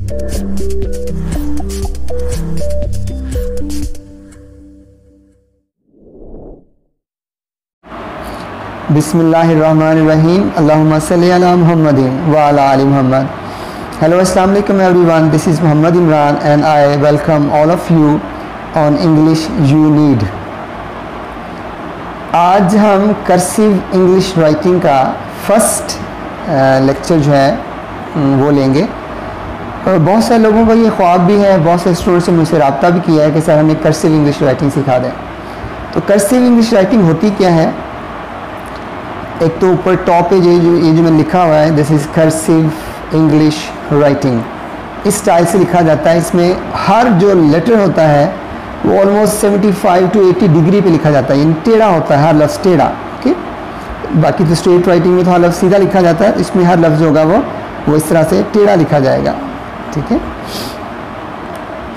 बिस्मिल्लाहिर्रहमानिर्रहीम अल्लाहुम्मा सल्ली अला मुहम्मदिन व अला आलि मुहम्मद। हेलो अस्सलाम वालेकुम everyone, this is Mohammad Imran and I welcome all of you on English You Need. आज हम कर्सिव इंग्लिश राइटिंग का फर्स्ट लेक्चर जो है वो लेंगे। और बहुत सारे लोगों का ये ख्वाब भी है, बहुत से स्टूडेंट्स ने मुझसे रब्ता भी किया है कि सर हमें कर्सिव इंग्लिश राइटिंग सिखा दें। तो कर्सिव इंग्लिश राइटिंग होती क्या है? एक तो ऊपर टॉप पे ये जो मैंने लिखा हुआ है, this is cursive English writing. इस स्टाइल से लिखा जाता है। इसमें हर जो लेटर होता है वो ऑलमोस्ट 75 to 80 डिग्री पे लिखा जाता है, यानी टेढ़ा होता है, हर लफ्ज़ टेढ़ा। ओके, बाकी तो स्ट्रेट राइटिंग में तो हर लफ्ज़ सीधा लिखा जाता है, इसमें हर लफ्ज़ होगा वो इस तरह से टेढ़ा लिखा जाएगा। ठीक है,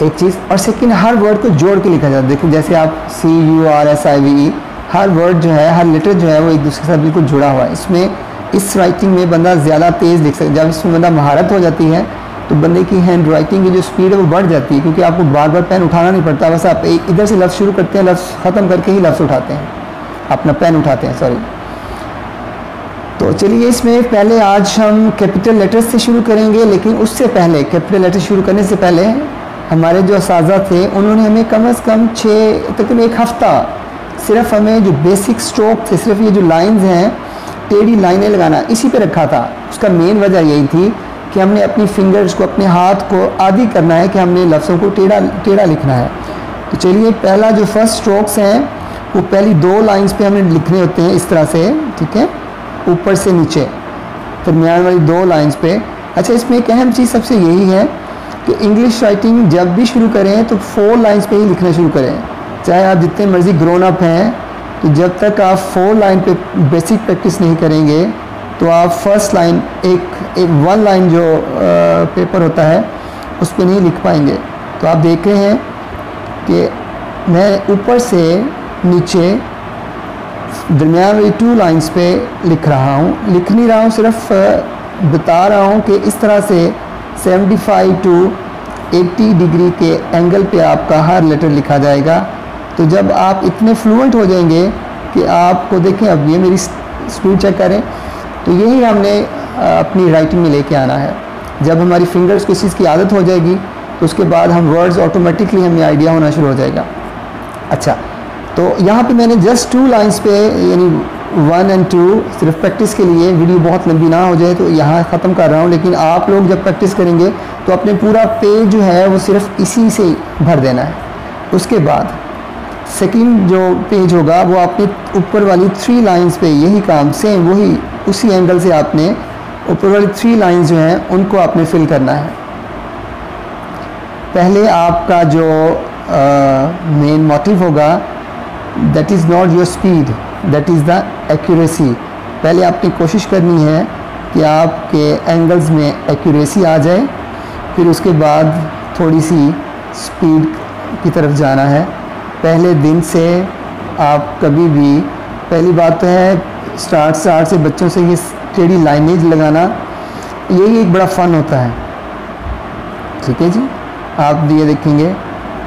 एक चीज़। और सेकेंड, हर वर्ड को जोड़ के लिखा जाता है। देखिए जैसे आप CURSIVE, हर वर्ड जो है, हर लेटर जो है वो एक दूसरे के साथ बिल्कुल जुड़ा हुआ है। इसमें इस राइटिंग में बंदा ज़्यादा तेज़ लिख सकता है। जब इसमें बंदा महारत हो जाती है तो बंदे की हैंड राइटिंग की जो स्पीड है वो बढ़ जाती है, क्योंकि आपको बार बार पेन उठाना नहीं पड़ता। बस आप एक इधर से लफ्ज़ शुरू करते हैं, लफ्ज़ ख़त्म करके ही लफ्ज़ उठाते हैं, अपना पेन उठाते हैं, सॉरी। तो चलिए, इसमें पहले आज हम कैपिटल लेटर्स से शुरू करेंगे, लेकिन उससे पहले, कैपिटल लेटर शुरू करने से पहले हमारे जो असातिज़ा थे उन्होंने हमें कम से कम 6 तकरीबन 1 हफ़्ता सिर्फ हमें जो बेसिक स्ट्रोक थे, सिर्फ ये जो लाइंस हैं, टेढ़ी लाइनें लगाना, इसी पे रखा था। उसका मेन वजह यही थी कि हमने अपनी फिंगर्स को, अपने हाथ को आदी करना है कि हमने लफ्ज़ों को टेढ़ा लिखना है। तो चलिए, पहला जो फर्स्ट स्ट्रोक्स हैं वो पहली 2 लाइंस पे हमने लिखने होते हैं इस तरह से। ठीक है, ऊपर से नीचे, दरमियान वाली 2 लाइंस पे। अच्छा, इसमें एक अहम चीज़ सबसे यही है कि इंग्लिश राइटिंग जब भी शुरू करें तो 4 लाइंस पे ही लिखना शुरू करें। चाहे आप जितने मर्ज़ी ग्रोन अप हैं, तो जब तक आप 4 लाइन पे बेसिक प्रैक्टिस नहीं करेंगे तो आप फर्स्ट लाइन, एक 1 लाइन जो पेपर होता है उस पर नहीं लिख पाएंगे। तो आप देख रहे हैं कि मैं ऊपर से नीचे दरमियान वाली 2 लाइंस पे लिख रहा हूँ। लिख नहीं रहा हूँ, सिर्फ बता रहा हूँ कि इस तरह से 75 to 80 डिग्री के एंगल पे आपका हर लेटर लिखा जाएगा। तो जब आप इतने फ्लुएंट हो जाएंगे कि आपको देखें, अब ये मेरी स्पीड चेक करें, तो यही हमने अपनी राइटिंग में लेके आना है। जब हमारी फिंगर्स को इस चीज़ की आदत हो जाएगी तो उसके बाद हम वर्ड्स ऑटोमेटिकली हमें आइडिया होना शुरू हो जाएगा। अच्छा, तो यहाँ पे मैंने जस्ट 2 लाइंस पे, यानी 1 और 2, सिर्फ प्रैक्टिस के लिए, वीडियो बहुत लंबी ना हो जाए तो यहाँ ख़त्म कर रहा हूँ। लेकिन आप लोग जब प्रैक्टिस करेंगे तो अपने पूरा पेज जो है वो सिर्फ इसी से भर देना है। उसके बाद सेकंड जो पेज होगा वो आपने ऊपर वाली 3 लाइंस पे यही काम, सेम वही उसी एंगल से आपने ऊपर वाली 3 लाइंस जो हैं उनको आपने फिल करना है। पहले आपका जो मेन मोटिव होगा, that is not your speed, that is the accuracy. पहले आपने कोशिश करनी है कि आपके एंगल्स में एक्यूरेसी आ जाए, फिर उसके बाद थोड़ी सी स्पीड की तरफ जाना है। पहले दिन से आप कभी भी, पहली बात तो है स्टार्ट से बच्चों से ये टेढ़ी लाइनेज लगाना, यही एक बड़ा फ़न होता है। ठीक है जी, आप ये देखेंगे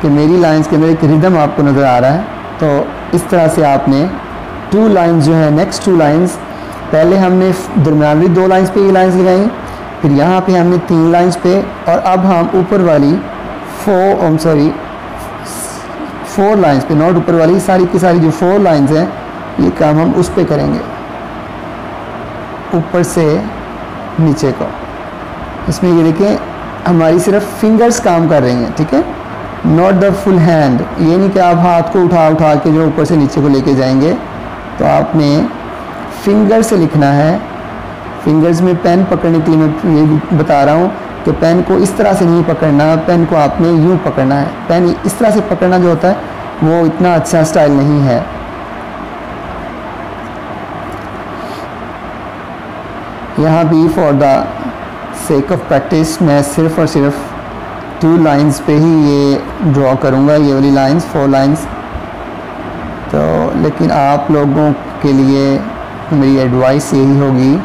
कि मेरी लाइंस के अंदर एक रिदम आपको नज़र आ रहा है। तो इस तरह से आपने 2 लाइंस जो है, नेक्स्ट 2 लाइंस, पहले हमने दरमियानी 2 लाइंस पे ये लाइंस लगाई, फिर यहाँ पे हमने 3 लाइंस पे, और अब हम ऊपर वाली 4 लाइंस पे, नॉट ऊपर वाली, सारी की सारी जो 4 लाइंस हैं, ये काम हम उस पे करेंगे, ऊपर से नीचे को। इसमें ये देखें हमारी सिर्फ फिंगर्स काम कर रही हैं। ठीक है, नॉट द फुल हैंड। ये नहीं कि आप हाथ को उठा के जो ऊपर से नीचे को लेके जाएंगे। तो आपने फिंगर से लिखना है। फिंगर्स में पेन पकड़ने के लिए मैं ये बता रहा हूँ कि पेन को इस तरह से नहीं पकड़ना, पेन को आपने यूँ पकड़ना है। पेन इस तरह से पकड़ना जो होता है वो इतना अच्छा स्टाइल नहीं है। यहाँ भी for the sake of practice मैं सिर्फ और सिर्फ 2 लाइंस पे ही ये ड्रॉ करूँगा, ये वाली लाइंस, 4 लाइंस। तो लेकिन आप लोगों के लिए मेरी एडवाइस यही होगी,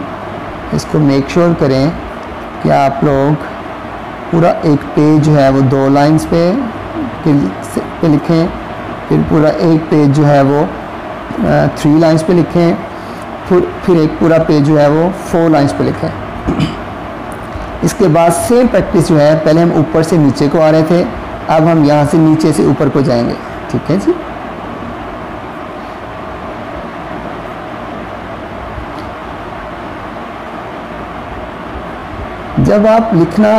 इसको मेक श्योर करें कि आप लोग पूरा एक पेज जो है वो 2 लाइंस पे लिखें, फिर पूरा एक पेज जो है वो 3 लाइंस पे लिखें, फिर एक पूरा पेज जो है वो 4 लाइंस पे लिखें। इसके बाद सेम प्रैक्टिस जो है, पहले हम ऊपर से नीचे को आ रहे थे, अब हम यहाँ से नीचे से ऊपर को जाएंगे। ठीक है जी। जब आप लिखना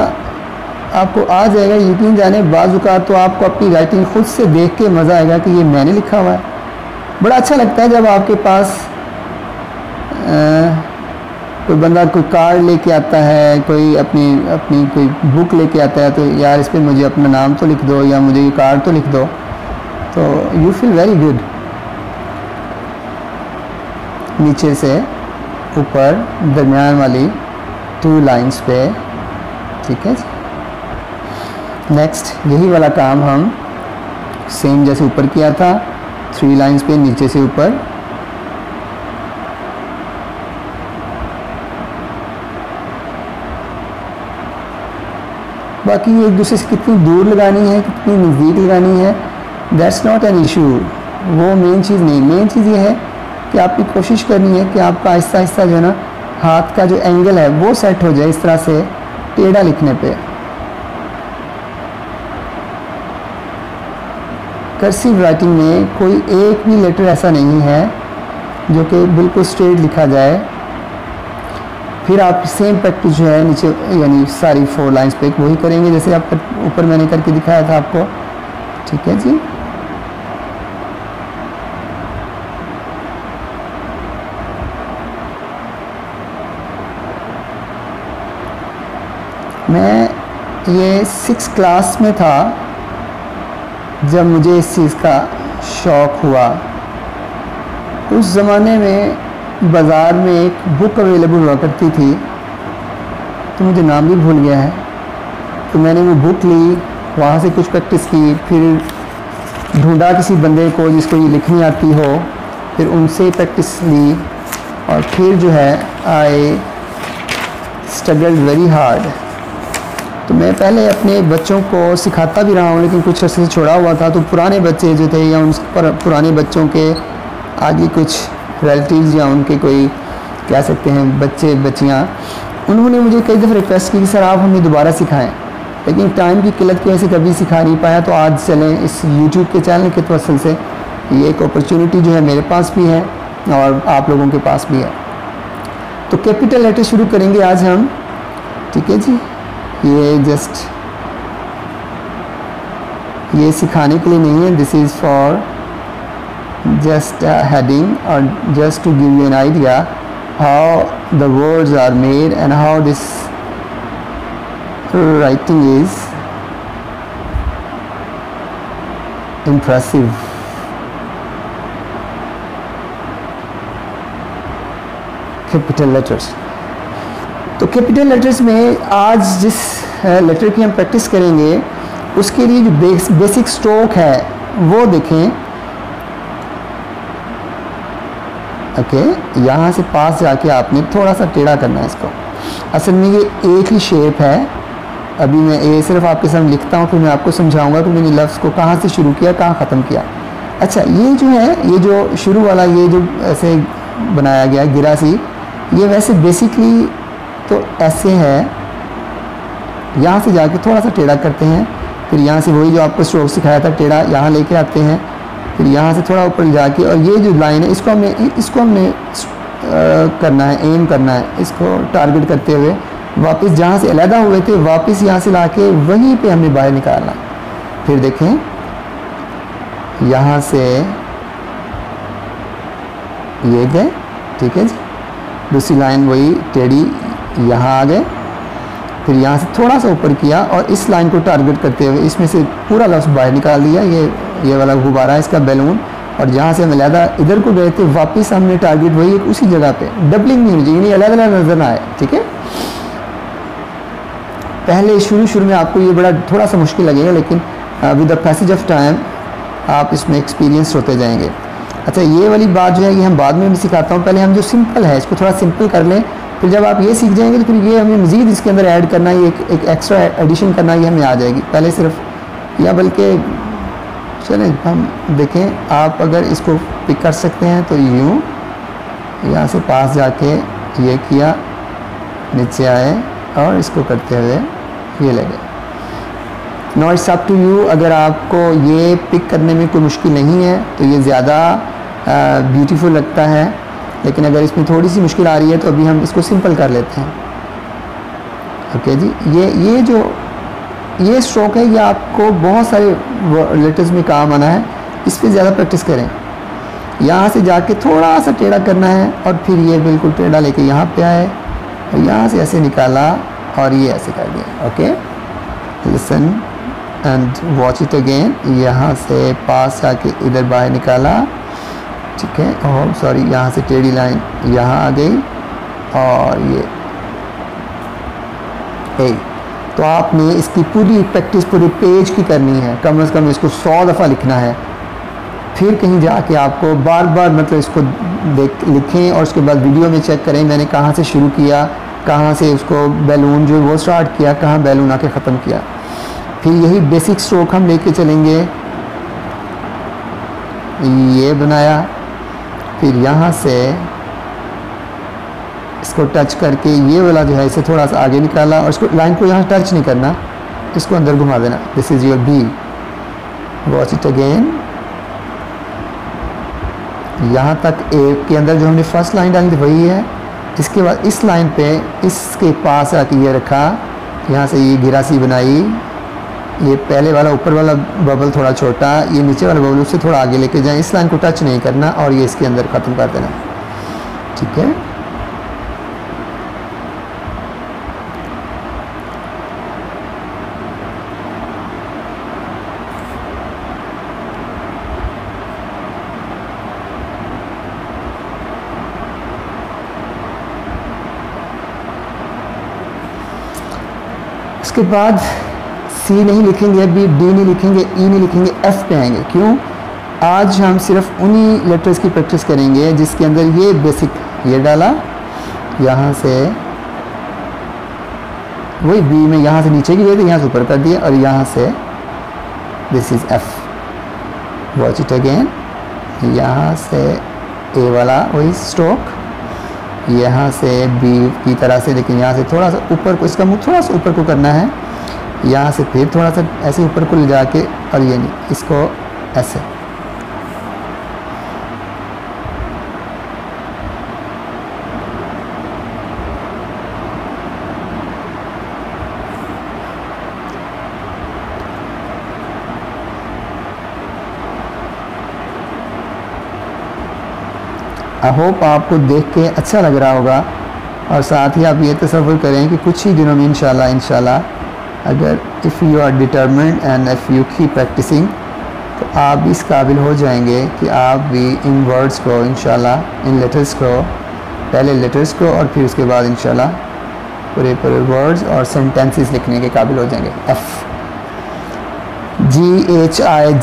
आपको आ जाएगा, यकीन जाने बाज़ तो आपको अपनी राइटिंग खुद से देख के मज़ा आएगा कि ये मैंने लिखा हुआ है। बड़ा अच्छा लगता है जब आपके पास कोई बंदा कोई कार्ड लेके आता है, कोई अपनी कोई बुक लेके आता है, तो यार इस पर मुझे अपना नाम तो लिख दो या मुझे ये कार्ड तो लिख दो, तो यू फील वेरी गुड। नीचे से ऊपर दरमियान वाली 2 लाइंस पे। ठीक है जी। नेक्स्ट यही वाला काम हम सेम जैसे ऊपर किया था, 3 लाइंस पे नीचे से ऊपर। बाकी एक दूसरे से कितनी दूर लगानी है, कितनी नज़दीक लगानी है, दैट्स नॉट एन इशू, वो मेन चीज़ नहीं। मेन चीज़ ये है कि आपकी कोशिश करनी है कि आपका आहिस्ता आहिस्ता जो है ना हाथ का जो एंगल है वो सेट हो जाए, इस तरह से टेढ़ा लिखने पे। कर्सिव राइटिंग में कोई एक भी लेटर ऐसा नहीं है जो कि बिल्कुल स्ट्रेट लिखा जाए। फिर आप सेम प्रैक्टिस जो है नीचे यानी सारी 4 लाइंस पे वही करेंगे जैसे आप ऊपर मैंने करके दिखाया था आपको। ठीक है जी। मैं ये 6th क्लास में था जब मुझे इस चीज़ का शौक़ हुआ। उस ज़माने में बाज़ार में एक बुक अवेलेबल हुआ करती थी, तो मुझे नाम भी भूल गया है। तो मैंने वो बुक ली, वहाँ से कुछ प्रैक्टिस की, फिर ढूंढा किसी बंदे को जिसको ये लिखनी आती हो, फिर उनसे प्रैक्टिस ली, और फिर जो है आई स्ट्रगल्ड वेरी हार्ड। तो मैं पहले अपने बच्चों को सिखाता भी रहा हूँ, लेकिन कुछ अर्से से छोड़ा हुआ था, तो पुराने बच्चे जो थे या उन पुराने बच्चों के आगे कुछ रिलेटिव्स या उनके कोई कह सकते हैं बच्चे बच्चियाँ, उन्होंने मुझे कई दफ़ा रिक्वेस्ट की कि सर आप हमें दोबारा सिखाएं, लेकिन टाइम की किल्लत की वजह से कभी सिखा नहीं पाया। तो आज चलें इस यूट्यूब के चैनल के तवस्सुल से ये एक अपॉर्चुनिटी जो है मेरे पास भी है और आप लोगों के पास भी है। तो कैपिटल लेटर शुरू करेंगे आज हम। ठीक है जी। ये जस्ट ये सिखाने के लिए नहीं है, this is for just a heading or just to give you an idea how the words are made and how this writing is impressive. Capital letters. तो कैपिटल लेटर्स में आज जिस लेटर की हम प्रैक्टिस करेंगे उसके लिए जो बेसिक स्ट्रोक है वो देखें। ओके, यहाँ से पास जाके आपने थोड़ा सा टेढ़ा करना है इसको। असल में ये एक ही शेप है। अभी मैं ये सिर्फ आपके सामने लिखता हूँ, फिर मैं आपको समझाऊंगा कि मैंने लफ्ज़ को कहाँ से शुरू किया, कहाँ ख़त्म किया। अच्छा, ये जो है, ये जो शुरू वाला ये जो ऐसे बनाया गया गिरा सी, ये वैसे बेसिकली तो ऐसे है। यहाँ से जाके थोड़ा सा टेढ़ा करते हैं, फिर यहाँ से वही जो आपको स्ट्रोक सिखाया था टेढ़ा यहाँ लेके आते हैं, फिर यहाँ से थोड़ा ऊपर जाके, और ये जो लाइन है इसको हमने करना है, एम करना है, इसको टारगेट करते हुए वापस जहाँ से अलहदा हुए थे वापस यहाँ से लाके वहीं पे हमने बाहर निकालना। फिर देखें यहाँ से ये गए। ठीक है जी। दूसरी लाइन वही टेढ़ी यहाँ आ गए, फिर यहाँ से थोड़ा सा ऊपर किया और इस लाइन को टारगेट करते हुए इसमें से पूरा लफ्ज़ बाहर निकाल दिया। ये वाला गुब्बारा है इसका बैलून, और जहाँ से हम अलहदा इधर को गए थे वापस हमने टारगेट वही एक उसी जगह पे, डबलिंग नहीं होनी चाहिए, अलग अलग नजर ना आए। ठीक है। पहले शुरू में आपको ये बड़ा थोड़ा सा मुश्किल लगेगा, लेकिन with the passage of time आप इसमें एक्सपीरियंस होते जाएंगे। अच्छा, ये वाली बात जो है ये हम बाद में भी सिखाता हूँ, पहले हम जो सिंपल है इसको थोड़ा सिंपल कर लें, फिर जब आप ये सीख जाएंगे तो फिर ये हमें मज़ीद इसके अंदर ऐड करना, ये एक एक्स्ट्रा एडिशन करना ये हमें आ जाएगी। पहले सिर्फ या बल्कि चलें हम देखें, आप अगर इसको पिक कर सकते हैं तो यूँ यहाँ से पास जाके ये किया, नीचे आए और इसको करते हुए ये लगे। No it's up to you, अगर आपको ये पिक करने में कोई मुश्किल नहीं है तो ये ज़्यादा ब्यूटीफुल लगता है, लेकिन अगर इसमें थोड़ी सी मुश्किल आ रही है तो अभी हम इसको सिंपल कर लेते हैं। ओके जी, ये जो ये स्ट्रोक है ये आपको बहुत सारे लेटर्स में काम आना है, इस पर ज़्यादा प्रैक्टिस करें। यहाँ से जाके थोड़ा सा टेढ़ा करना है और फिर ये बिल्कुल टेढ़ा लेके यहाँ पे आए और यहाँ से ऐसे निकाला और ये ऐसे कर दिया। Okay, listen and watch it again. यहाँ से पास आके इधर बाहर निकाला, ठीक है, और सॉरी यहाँ से टेढ़ी लाइन यहाँ आ गई और ये तो आपने इसकी पूरी प्रैक्टिस पूरे पेज की करनी है, कम से कम इसको 100 दफ़ा लिखना है। फिर कहीं जाके आपको बार बार मतलब इसको लिखें और उसके बाद वीडियो में चेक करें मैंने कहाँ से शुरू किया, कहाँ से उसको बैलून जो वो स्टार्ट किया, कहाँ बैलून आके ख़त्म किया। फिर यही बेसिक स्ट्रोक हम लेके चलेंगे, ये बनाया, फिर यहाँ से इसको टच करके ये वाला जो है इसे थोड़ा सा आगे निकाला और इसको लाइन को यहाँ टच नहीं करना, इसको अंदर घुमा देना। This is your B. Watch it again. यहाँ तक ए के अंदर जो हमने फर्स्ट लाइन डाली थी वही है। इसके बाद इस लाइन पे इसके पास आके ये रखा, यहाँ से ये गिरा सी बनाई, ये पहले वाला ऊपर वाला बबल थोड़ा छोटा, ये नीचे वाला बबल उससे थोड़ा आगे लेके जाएं, इस लाइन को टच नहीं करना और ये इसके अंदर ख़त्म कर देना। ठीक है, उसके बाद सी नहीं लिखेंगे, अभी डी नहीं लिखेंगे, ई नहीं लिखेंगे, एफ पे आएंगे। क्यों? आज हम सिर्फ उन्हीं लेटर्स की प्रैक्टिस करेंगे जिसके अंदर ये बेसिक, ये डाला, यहाँ से वही बी में यहाँ से नीचे की गई थी, यहाँ से ऊपर कर दिया और यहाँ से this is F. Watch it again. यहाँ से ए वाला वही स्ट्रोक, यहाँ से बी की तरह से, लेकिन यहाँ से थोड़ा सा ऊपर को, इसका मुंह थोड़ा सा ऊपर को करना है, यहाँ से फिर थोड़ा सा ऐसे ऊपर को ले जाके और ये नहीं, इसको ऐसे। आई होप आपको देख के अच्छा लग रहा होगा और साथ ही आप ये तसव्वुर करें कि कुछ ही दिनों में इंशाल्लाह अगर if you are determined and if you keep practising तो आप भी इस काबिल हो जाएंगे कि आप भी इन वर्ड्स को इंशाल्लाह, इन लेटर्स को, पहले लेटर्स को और फिर उसके बाद इंशाल्लाह पूरे पूरे वर्ड्स और सेंटेंसेस लिखने के काबिल हो जाएंगे। F, GHIJKLMNO।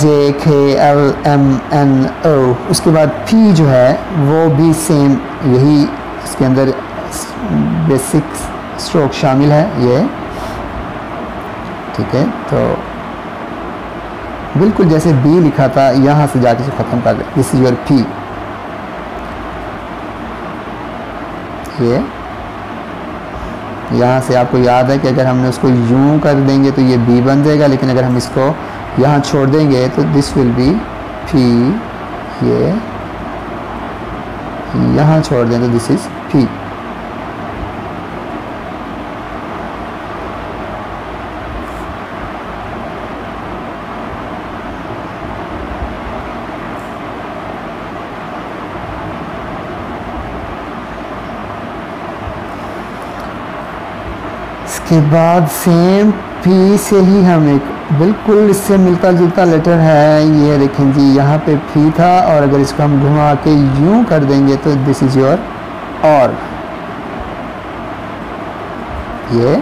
उसके बाद पी जो है वो भी सेम, यही इसके अंदर बेसिक स्ट्रोक शामिल है ये। ठीक है, तो बिल्कुल जैसे बी लिखा था यहाँ से जाके ख़त्म कर दे। This is your P. ये यहाँ से आपको याद है कि अगर हमने उसको यूं कर देंगे तो ये बी बन जाएगा, लेकिन अगर हम इसको यहाँ छोड़ देंगे तो दिस विल बी पी। ये यहाँ छोड़ दें तो दिस इज पी। इसके बाद सेम पी से ही हम एक बिल्कुल इससे मिलता जुलता लेटर है, ये देखें जी, यहाँ पे पी था और अगर इसको हम घुमा के यूं कर देंगे तो दिस इज योर और। ये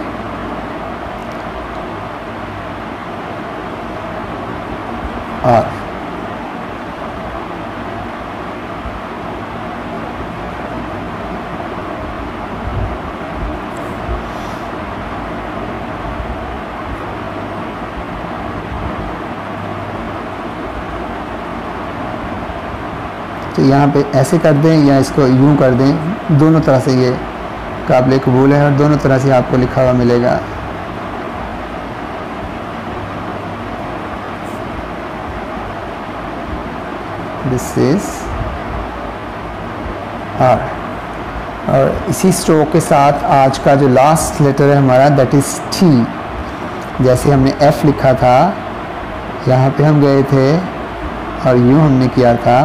और तो यहाँ पे ऐसे कर दें या इसको यूँ कर दें, दोनों तरह से ये काबिल कबूल है और दोनों तरह से आपको लिखा हुआ मिलेगा। This is R. और इसी स्ट्रोक के साथ आज का जो लास्ट लेटर है हमारा, दैट इज़ टी। जैसे हमने एफ़ लिखा था, यहाँ पे हम गए थे और यूँ हमने किया था,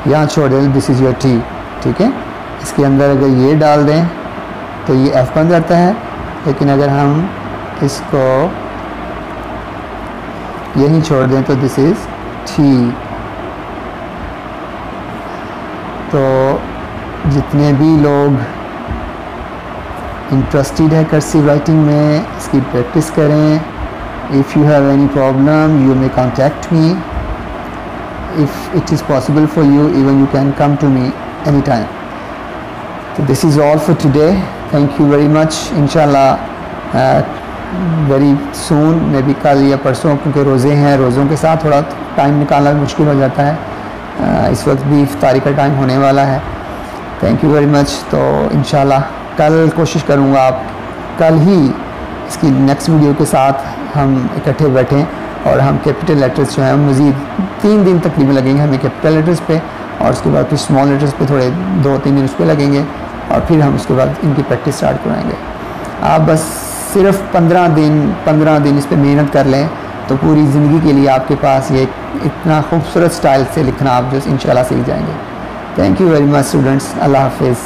यहाँ छोड़ दें, दिस इज़ योर टी। ठीक है, इसके अंदर अगर ये डाल दें तो ये एफ़ बन जाता है, लेकिन अगर हम इसको यहीं छोड़ दें तो दिस इज़ टी। तो जितने भी लोग इंटरेस्टेड है कर्सिव राइटिंग में, इसकी प्रैक्टिस करें। If you have any problem you may contact me, if it is possible for you even you can come to me any time. तो this is all for today, thank you very much. इंशाल्लाह very soon, maybe कल या परसों, क्योंकि रोज़े हैं, रोज़ों के साथ थोड़ा टाइम निकालना मुश्किल हो जाता है। इस वक्त भी इफ्तारी का टाइम होने वाला है। Thank you very much. तो इंशाल्लाह कल कोशिश करूँगा आप कल ही इसकी नेक्स्ट वीडियो के साथ हम इकट्ठे बैठें और हम कैपिटल लेटर्स जो हैं मज़ीद 3 दिन तकरीबन लगेंगे हमें कैपिटल लेटर्स पे, और उसके बाद फिर स्मॉल लेटर्स पे थोड़े 2-3 दिन उस पर लगेंगे, और फिर हम उसके बाद इनकी प्रैक्टिस स्टार्ट कराएंगे। आप बस सिर्फ 15 दिन इस पर मेहनत कर लें तो पूरी ज़िंदगी के लिए आपके पास ये इतना खूबसूरत स्टाइल से लिखना आप जो इंशाल्लाह सीख जाएंगे। Thank you very much students, अल्लाह हाफिज़।